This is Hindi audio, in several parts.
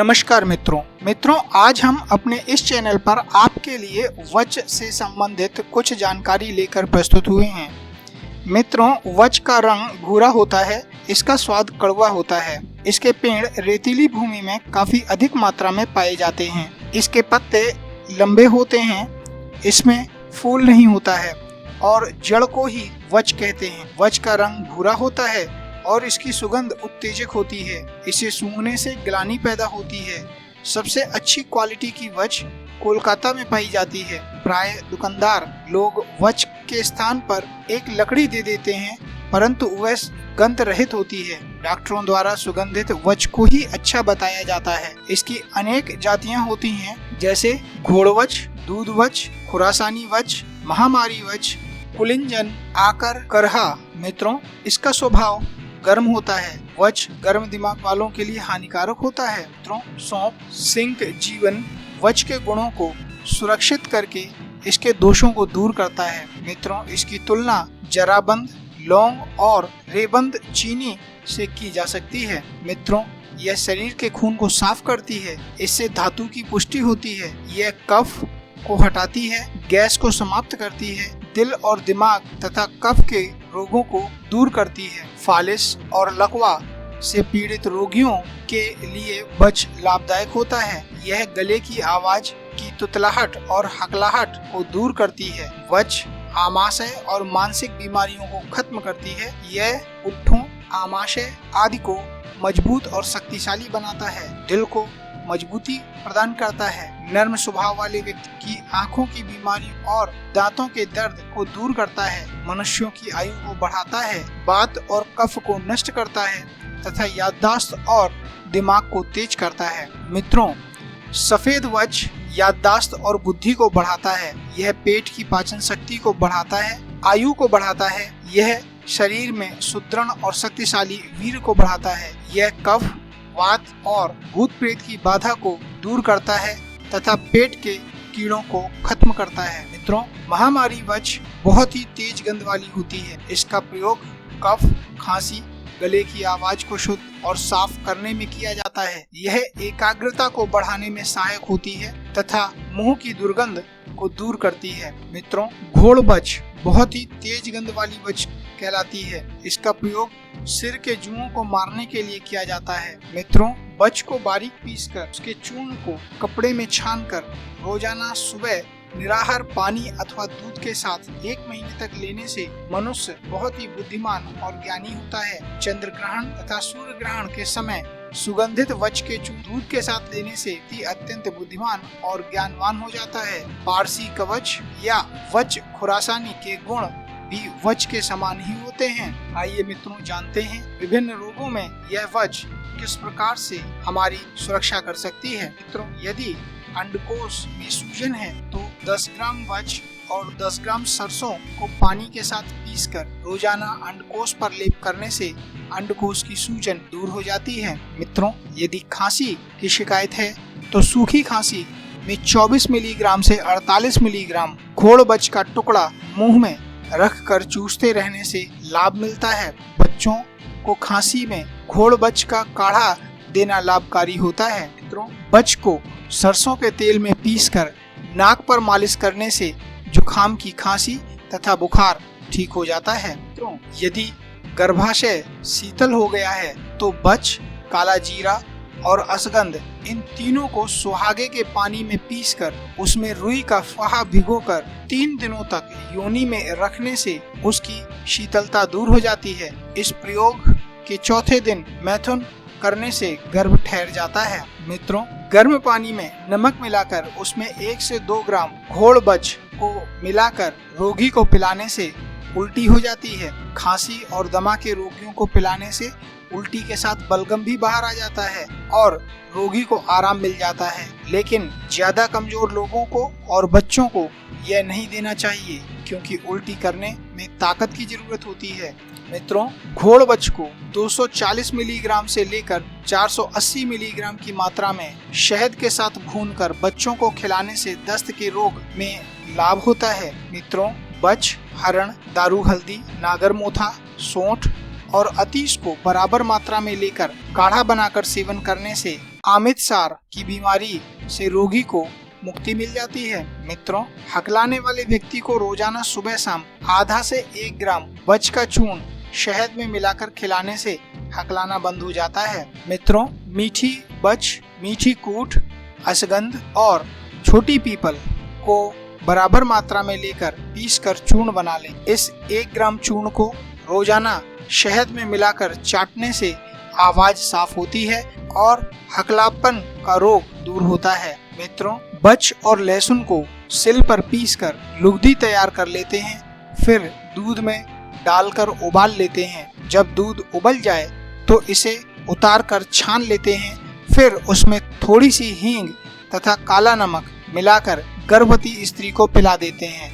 नमस्कार मित्रों, आज हम अपने इस चैनल पर आपके लिए वच से संबंधित कुछ जानकारी लेकर प्रस्तुत हुए हैं। मित्रों, वच का रंग भूरा होता है, इसका स्वाद कड़वा होता है। इसके पेड़ रेतीली भूमि में काफी अधिक मात्रा में पाए जाते हैं। इसके पत्ते लंबे होते हैं, इसमें फूल नहीं होता है और जड़ को ही वच कहते हैं। वच का रंग भूरा होता है और इसकी सुगंध उत्तेजक होती है। इसे सूंघने से ग्लानि पैदा होती है। सबसे अच्छी क्वालिटी की वच कोलकाता में पाई जाती है। प्राय दुकानदार लोग वच के स्थान पर एक लकड़ी दे देते हैं, परंतु वह गंध रहित होती है। डॉक्टरों द्वारा सुगंधित वच को ही अच्छा बताया जाता है। इसकी अनेक जातियां होती हैं, जैसे घोड़वच, दूधवच, खुरासानी वच, महामारी वच, कुलिंजन, आकर, करहा। मित्रों, इसका स्वभाव गर्म होता है। वच गर्म दिमाग वालों के लिए हानिकारक होता है। मित्रों, सौंफ, सिंक जीवन वच के गुणों को सुरक्षित करके इसके दोषों को दूर करता है। मित्रों, इसकी तुलना जराबंद, लौंग और रेबंद चीनी से की जा सकती है। मित्रों, यह शरीर के खून को साफ करती है। इससे धातु की पुष्टि होती है। यह कफ को हटाती है, गैस को समाप्त करती है, दिल और दिमाग तथा कफ के रोगों को दूर करती है। फालिस और लकवा से पीड़ित रोगियों के लिए वच लाभदायक होता है। यह गले की आवाज की तुतलाहट और हकलाहट को दूर करती है। वच आमाशय और मानसिक बीमारियों को खत्म करती है। यह पुट्ठों, आमाशय आदि को मजबूत और शक्तिशाली बनाता है। दिल को मजबूती प्रदान करता है। नर्म स्वभाव वाले व्यक्ति की आंखों की बीमारी और दांतों के दर्द को दूर करता है। मनुष्यों की आयु को बढ़ाता है। वात और कफ को नष्ट करता है तथा याददाश्त और दिमाग को तेज करता है। मित्रों, सफेद वच याददाश्त और बुद्धि को बढ़ाता है। यह पेट की पाचन शक्ति को बढ़ाता है, आयु को बढ़ाता है। यह शरीर में सुदृढ़ और शक्तिशाली वीर को बढ़ाता है। यह कफ, वात और भूत प्रेत की बाधा को दूर करता है तथा पेट के कीड़ों को खत्म करता है। मित्रों, महामारी वच बहुत ही तेज गंध वाली होती है। इसका प्रयोग कफ, खांसी, गले की आवाज को शुद्ध और साफ करने में किया जाता है। यह एकाग्रता को बढ़ाने में सहायक होती है तथा मुंह की दुर्गंध को दूर करती है। मित्रों, घोड़वच बहुत ही तेज गंध वाली वच कहलाती है। इसका प्रयोग सिर के जुओं को मारने के लिए किया जाता है। मित्रों, वच को बारीक पीसकर उसके चूर्ण को कपड़े में छानकर रोजाना सुबह निराहार पानी अथवा दूध के साथ 1 महीने तक लेने से मनुष्य बहुत ही बुद्धिमान और ज्ञानी होता है। चंद्र ग्रहण तथा सूर्य ग्रहण के समय सुगंधित वच के चूर्ण दूध के साथ लेने से अत्यंत बुद्धिमान और ज्ञानवान हो जाता है। पारसी कवच या वच खुरासानी के गुण भी वच के समान ही होते हैं। आइए मित्रों, जानते हैं विभिन्न रोगों में यह वच किस प्रकार से हमारी सुरक्षा कर सकती है। मित्रों, यदि अंडकोश में सूजन है तो 10 ग्राम वच और 10 ग्राम सरसों को पानी के साथ पीसकर रोजाना अंडकोश पर लेप करने से अंडकोश की सूजन दूर हो जाती है। मित्रों, यदि खांसी की शिकायत है तो सूखी खांसी में 24 मिलीग्राम से 48 मिलीग्राम घोड़वच का टुकड़ा मुंह में रख कर चूसते रहने से लाभ मिलता है। बच्चों को खांसी में घोड़वच का काढ़ा देना लाभकारी होता है। मित्रों, वच को सरसों के तेल में पीसकर नाक पर मालिश करने से जुखाम की खांसी तथा बुखार ठीक हो जाता है। मित्रों, यदि गर्भाशय शीतल हो गया है तो वच, काला जीरा और अश्वगंध इन तीनों को सुहागे के पानी में पीसकर उसमें रुई का फहा भिगोकर 3 दिनों तक योनि में रखने से उसकी शीतलता दूर हो जाती है। इस प्रयोग के चौथे दिन मैथुन करने से गर्भ ठहर जाता है। मित्रों, गर्म पानी में नमक मिलाकर उसमें 1 से 2 ग्राम घोड़वच को मिलाकर रोगी को पिलाने से उल्टी हो जाती है। खांसी और दमा के रोगियों को पिलाने से उल्टी के साथ बलगम भी बाहर आ जाता है और रोगी को आराम मिल जाता है। लेकिन ज्यादा कमजोर लोगों को और बच्चों को यह नहीं देना चाहिए, क्योंकि उल्टी करने में ताकत की जरूरत होती है। मित्रों, घोड़वच को 240 मिलीग्राम से लेकर 480 मिलीग्राम की मात्रा में शहद के साथ भूनकर बच्चों को खिलाने से दस्त के रोग में लाभ होता है। मित्रों, वच, हरण, दारू हल्दी, नागर मोथा, सोंठ और अतीश को बराबर मात्रा में लेकर काढ़ा बनाकर सेवन करने से अमृतसर की बीमारी से रोगी को मुक्ति मिल जाती है। मित्रों, हकलाने वाले व्यक्ति को रोजाना सुबह शाम आधा से 1 ग्राम बच का चूर्ण शहद में मिलाकर खिलाने से हकलाना बंद हो जाता है। मित्रों, मीठी बच, मीठी कूट, अश्वगंध और छोटी पीपल को बराबर मात्रा में लेकर पीसकर चूर्ण बना लें। इस 1 ग्राम चूर्ण को रोजाना शहद में मिलाकर चाटने से आवाज साफ होती है और हकलापन का रोग दूर होता है। मित्रों, बच और लहसुन को सिल पर पीसकर लुगदी तैयार कर लेते हैं, फिर दूध में डालकर उबाल लेते हैं। जब दूध उबल जाए तो इसे उतार कर छान लेते हैं, फिर उसमें थोड़ी सी हींग तथा काला नमक मिलाकर गर्भवती स्त्री को पिला देते हैं।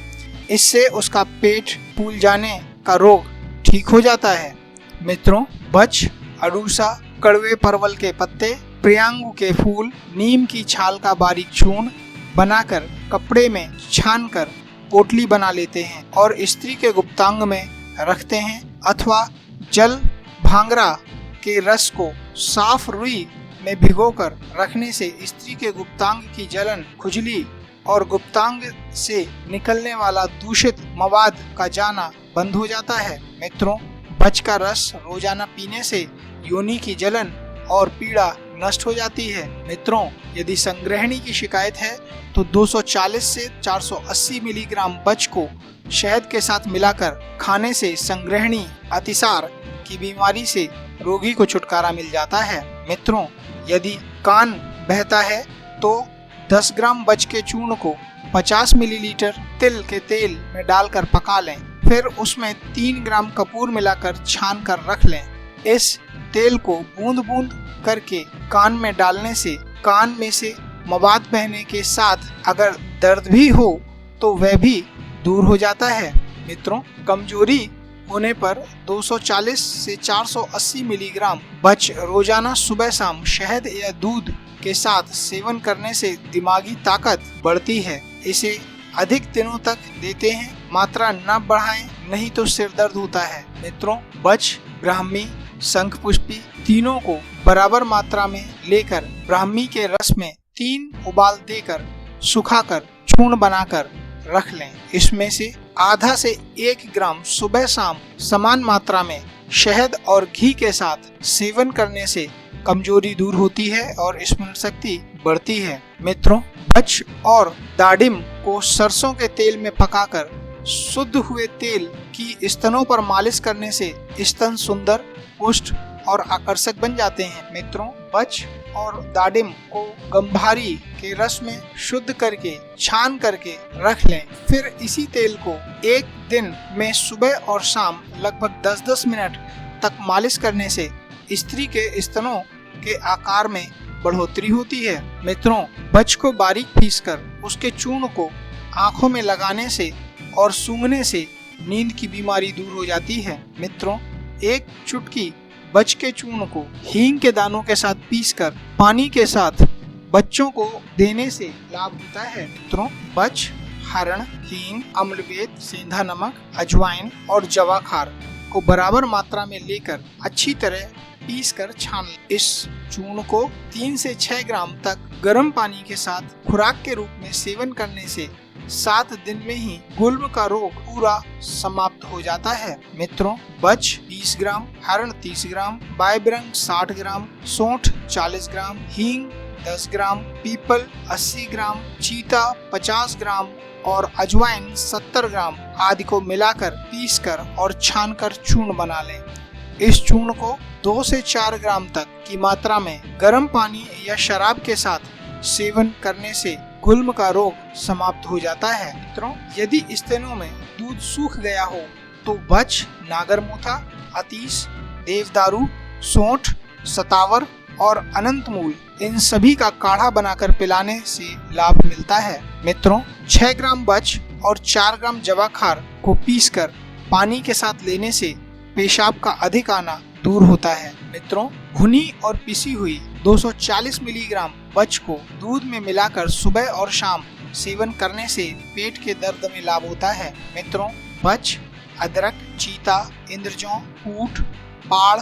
इससे उसका पेट फूल जाने का रोग ठीक हो जाता है। मित्रों, बच, अड़ूसा, कड़वे परवल के पत्ते, प्रियांगु के फूल, नीम की छाल का बारीक चूर्ण बनाकर कपड़े में छानकर पोटली बना लेते हैं और स्त्री के गुप्तांग में रखते हैं, अथवा जल भांगरा के रस को साफ रुई में भिगोकर रखने से स्त्री के गुप्तांग की जलन, खुजली और गुप्तांग से निकलने वाला दूषित मवाद का जाना बंद हो जाता है। मित्रों, बच का रस रोजाना पीने से योनि की जलन और पीड़ा नष्ट हो जाती है। मित्रों, यदि संग्रहणी की शिकायत है तो 240 से 480 मिलीग्राम बच को शहद के साथ मिलाकर खाने से संग्रहणी अतिसार की बीमारी से रोगी को छुटकारा मिल जाता है। मित्रों, यदि कान बहता है तो 10 ग्राम बच के चूर्ण को 50 मिलीलीटर तिल के तेल में डालकर पका लें, फिर उसमें 3 ग्राम कपूर मिलाकर छान कर रख लें। इस तेल को बूंद बूंद करके कान में डालने से कान में से मवाद बहने के साथ अगर दर्द भी हो तो वह भी दूर हो जाता है। मित्रों, कमजोरी होने पर 240 से 480 मिलीग्राम बच रोजाना सुबह शाम शहद या दूध के साथ सेवन करने से दिमागी ताकत बढ़ती है। इसे अधिक दिनों तक देते हैं, मात्रा न बढ़ाएं, नहीं तो सिर दर्द होता है। मित्रों, बच, ब्राह्मी, शंखपुष्पी तीनों को बराबर मात्रा में लेकर ब्राह्मी के रस में 3 उबाल देकर सुखाकर चूर्ण बनाकर रख लें। इसमें से आधा से 1 ग्राम सुबह शाम समान मात्रा में शहद और घी के साथ सेवन करने से कमजोरी दूर होती है और स्मरण शक्ति बढ़ती है। मित्रों, बच और दाडिम को सरसों के तेल में पकाकर शुद्ध हुए तेल की स्तनों पर मालिश करने से स्तन सुंदर, पुष्ट और आकर्षक बन जाते हैं। मित्रों, बच और दाडिम को गंभारी के रस में शुद्ध करके छान करके रख लें, फिर इसी तेल को 1 दिन में सुबह और शाम लगभग 10-10 मिनट तक मालिश करने से स्त्री के स्तनों के आकार में बढ़ोतरी होती है। मित्रों, बच को बारीक पीसकर उसके चूर्ण को आंखों में लगाने से और सूंघने से नींद की बीमारी दूर हो जाती है। मित्रों, 1 चुटकी बच के चूर्ण को हींग के दानों के साथ पीसकर पानी के साथ बच्चों को देने से लाभ होता है। मित्रों, बच, हरण, हींग, अम्लवेद, सेंधा नमक, अजवाइन और जवाखार को बराबर मात्रा में लेकर अच्छी तरह पीसकर छान लें। इस चूर्ण को 3 से 6 ग्राम तक गर्म पानी के साथ खुराक के रूप में सेवन करने से 7 दिन में ही गुल्म का रोग पूरा समाप्त हो जाता है। मित्रों, बच 20 ग्राम, हरण 30 ग्राम, बायबरंग 60 ग्राम, सोंठ 40 ग्राम, हींग 10 ग्राम, पीपल 80 ग्राम, चीता 50 ग्राम और अजवाइन 70 ग्राम आदि को मिलाकर पीसकर और छानकर चूर्ण बना लें। इस चूर्ण को 2 से 4 ग्राम तक की मात्रा में गर्म पानी या शराब के साथ सेवन करने से गुल्म का रोग समाप्त हो जाता है। मित्रों, यदि स्तनों में दूध सूख गया हो तो बच, नागरमोथा, अतीस, देवदारू, सोंठ, सतावर और अनंत मूल इन सभी का काढ़ा बनाकर पिलाने से लाभ मिलता है। मित्रों, 6 ग्राम बच और 4 ग्राम जवाखार को पीसकर पानी के साथ लेने से पेशाब का अधिक आना दूर होता है। मित्रों, भुनी और पिसी हुई 240 मिलीग्राम बच को दूध में मिलाकर सुबह और शाम सेवन करने से पेट के दर्द में लाभ होता है। मित्रों, बच, अदरक, चीता, इंद्रजौ, कूट, पाड़,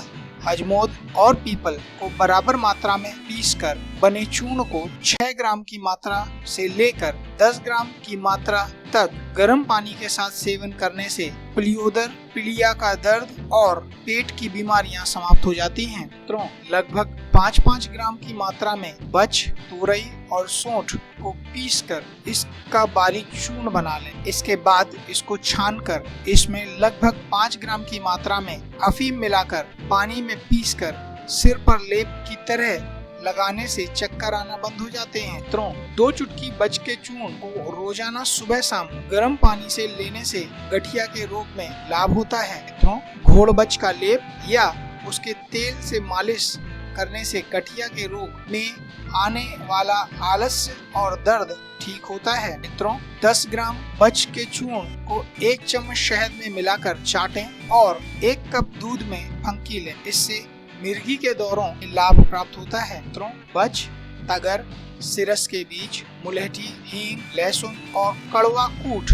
हजमोद और पीपल को बराबर मात्रा में पीसकर बने चूर्ण को 6 ग्राम की मात्रा से लेकर 10 ग्राम की मात्रा तक गर्म पानी के साथ सेवन करने से पीलियोदर, पीलिया का दर्द और पेट की बीमारियां समाप्त हो जाती हैं। मित्रों, लगभग 5-5 ग्राम की मात्रा में बच, तुरई और सौंठ को पीसकर इसका बारीक चूर्ण बना लें। इसके बाद इसको छानकर इसमें लगभग 5 ग्राम की मात्रा में अफीम मिलाकर पानी में पीसकर सिर पर लेप की तरह लगाने से चक्कर आना बंद हो जाते हैं। मित्रों, 2 चुटकी बच के चूर्ण को रोजाना सुबह शाम गर्म पानी से लेने से गठिया के रोग में लाभ होता है। मित्रों, घोड़ बच का लेप या उसके तेल से मालिश करने से गठिया के रोग में आने वाला आलस्य और दर्द ठीक होता है। मित्रों, 10 ग्राम बच के चूर्ण को 1 चम्मच शहद में मिलाकर चाटें और 1 कप दूध में फंकी लें। इससे मिर्गी के दौरों में लाभ प्राप्त होता है। मित्रों, बच, तगर, सिरस के बीज, मुलहठी, हींग, लहसुन और कड़वा कूट,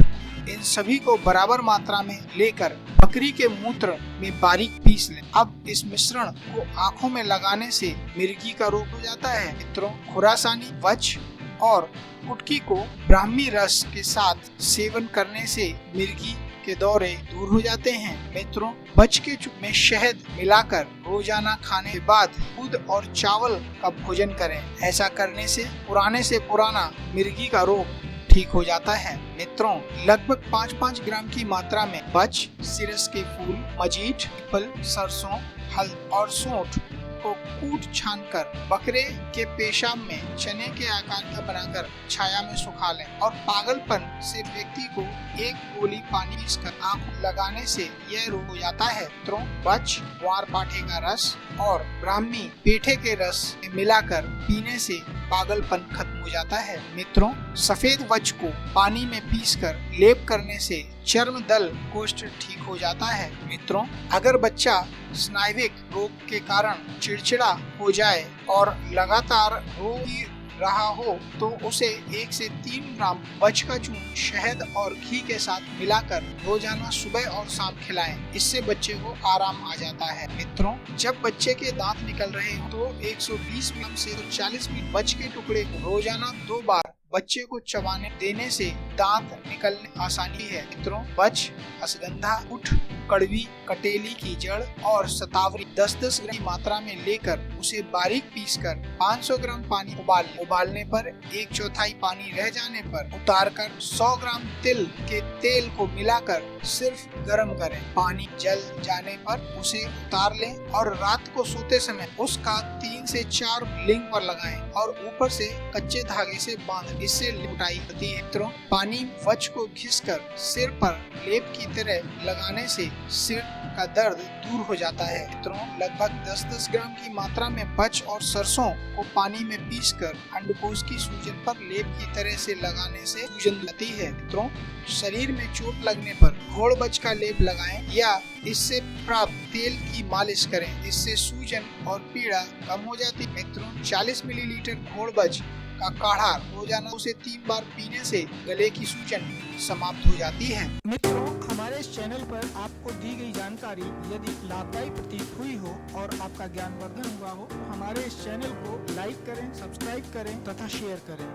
इन सभी को बराबर मात्रा में लेकर बकरी के मूत्र में बारीक पीस लें। अब इस मिश्रण को आंखों में लगाने से मिर्गी का रोग हो जाता है। मित्रों, खुरासानी, वच और कुटकी को ब्राह्मी रस के साथ सेवन करने से मिर्गी के दौरे दूर हो जाते हैं। मित्रों, बच के चूर्ण में शहद मिलाकर रोजाना खाने के बाद दूध और चावल का भोजन करें। ऐसा करने से पुराना मिर्गी का रोग ठीक हो जाता है। मित्रों, लगभग 5-5 ग्राम की मात्रा में बच, सिरस के फूल, मजीठ, पीपल, सरसों, हल्दी और सौंठ को कूट छानकर बकरे के पेशाब में चने के आकार का बनाकर छाया में सुखा लें और पागलपन से व्यक्ति को 1 गोली पानी पीसकर आंख लगाने से यह रोग हो जाता है। मित्रों, बच, ग्वार पाठे का रस और ब्राह्मी पेठे के रस में मिलाकर पीने से पागलपन खत्म हो जाता है। मित्रों, सफेद वच को पानी में पीसकर लेप करने से चर्म दल कुष्ठ ठीक हो जाता है। मित्रों, अगर बच्चा स्नायुविक रोग के कारण चिड़चिड़ा हो जाए और लगातार रो ही रहा हो तो उसे 1 से 3 ग्राम बच का चूर्ण शहद और घी के साथ मिलाकर रोजाना सुबह और शाम खिलाएं। इससे बच्चे को आराम आ जाता है। मित्रों, जब बच्चे के दांत निकल रहे हो तो 120 ग्राम से 40 मिनट बच के टुकड़े को रोजाना 2 बार बच्चे को चबाने देने से दांत निकलने आसानी है। मित्रों, बच, अश्वगंधा, उठ, कड़वी, कटेली की जड़ और शतावरी 10-10 ग्राम की मात्रा में लेकर उसे बारीक पीसकर 500 ग्राम पानी उबालने पर 1/4 पानी रह जाने पर उतारकर 100 ग्राम तिल के तेल को मिलाकर सिर्फ गर्म करें। पानी जल जाने पर उसे उतार लें और रात को सोते समय उसका 3 से 4 लिंग पर लगाएं और ऊपर से कच्चे धागे से बांध, इससे लिपटाई होती है। मित्रों, पानी वच को घिसकर सिर पर लेप की तरह लगाने से सिर का दर्द दूर हो जाता है। मित्रों, लगभग 10-10 ग्राम की मात्रा में बच और सरसों को पानी में पीसकर अंडकोश की सूजन पर लेप की तरह से लगाने से सूजन जाती है। मित्रों, शरीर में चोट लगने पर घोड़ बच का लेप लगाएं या इससे प्राप्त तेल की मालिश करें। इससे सूजन और पीड़ा कम हो जाती है। मित्रों, 40 मिलीलीटर घोड़ बच का काढ़ा रोजाना 2 से 3 बार पीने से गले की सूजन समाप्त हो जाती है। मित्रों, हमारे इस चैनल पर आपको दी गई जानकारी यदि लाभदायी प्रतीत हुई हो और आपका ज्ञानवर्धन हुआ हो तो हमारे इस चैनल को लाइक करें, सब्सक्राइब करें तथा शेयर करें।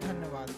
धन्यवाद।